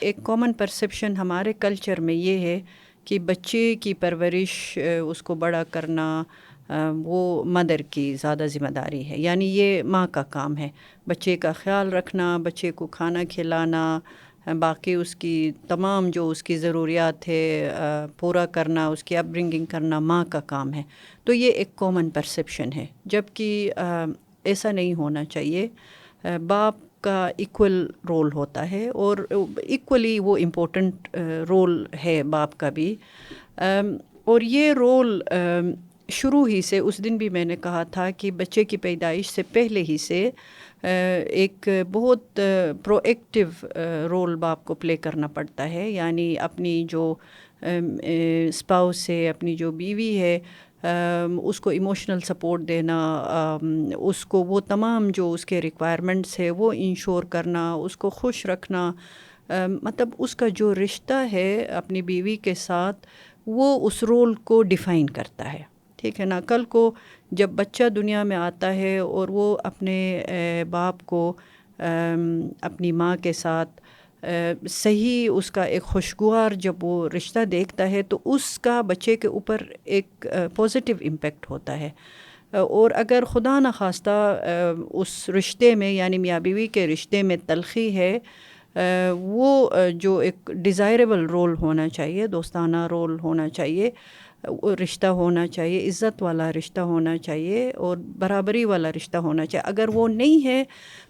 ایک common perception ہمارے culture میں یہ ہے کہ بچے کی پرورش اس کو بڑا کرنا وہ مدر کی زیادہ ذمہ داری ہے، یعنی یہ ماں کا کام ہے، بچے کا خیال رکھنا، بچے کو کھانا کھلانا، باقی اس کی تمام جو اس کی ضروریات ہے پورا کرنا، اس کی اپ برنگنگ کرنا ماں کا کام ہے۔ تو یہ ایک کامن پرسیپشن ہے، جبکہ ایسا نہیں ہونا چاہیے۔ باپ کا ایکول رول ہوتا ہے اور ایکولی وہ امپورٹنٹ رول ہے باپ کا بھی، اور یہ رول شروع ہی سے، اس دن بھی میں نے کہا تھا کہ بچے کی پیدائش سے پہلے ہی سے ایک بہت پرو ایکٹیو رول باپ کو پلے کرنا پڑتا ہے، یعنی اپنی جو اسپاؤس ہے، اپنی جو بیوی ہے، اس کو ایموشنل سپورٹ دینا، اس کو وہ تمام جو اس کے ریکوائرمنٹس ہے وہ انشور کرنا، اس کو خوش رکھنا، مطلب اس کا جو رشتہ ہے اپنی بیوی کے ساتھ وہ اس رول کو ڈیفائن کرتا ہے، ٹھیک ہے نا۔ کل کو جب بچہ دنیا میں آتا ہے اور وہ اپنے باپ کو اپنی ماں کے ساتھ صحیح اس کا ایک خوشگوار جب وہ رشتہ دیکھتا ہے تو اس کا بچے کے اوپر ایک پازیٹیو امپیکٹ ہوتا ہے، اور اگر خدا نخواستہ اس رشتے میں یعنی میاں بیوی کے رشتے میں تلخی ہے، وہ جو ایک ڈیزائریبل رول ہونا چاہیے، دوستانہ رول ہونا چاہیے، رشتہ ہونا چاہیے، عزت والا رشتہ ہونا چاہیے اور برابری والا رشتہ ہونا چاہیے، اگر وہ نہیں ہے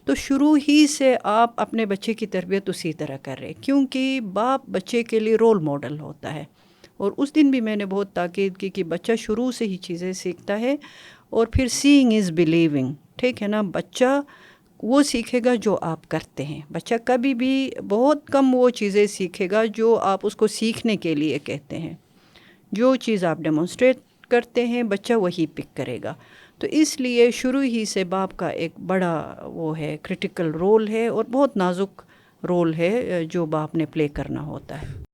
تو شروع ہی سے آپ اپنے بچے کی تربیت اسی طرح کر رہے، کیونکہ باپ بچے کے لیے رول ماڈل ہوتا ہے۔ اور اس دن بھی میں نے بہت تاکید کی کہ بچہ شروع سے ہی چیزیں سیکھتا ہے، اور پھر سینگ از بلیونگ، ٹھیک ہے نا۔ بچہ وہ سیکھے گا جو آپ کرتے ہیں، بچہ کبھی بھی بہت کم وہ چیزیں سیکھے گا جو آپ اس کو سیکھنے کے لیے کہتے ہیں، جو چیز آپ ڈیمونسٹریٹ کرتے ہیں بچہ وہی پک کرے گا۔ تو اس لیے شروع ہی سے باپ کا ایک بڑا وہ ہے، کرٹیکل رول ہے اور بہت نازک رول ہے جو باپ نے پلے کرنا ہوتا ہے۔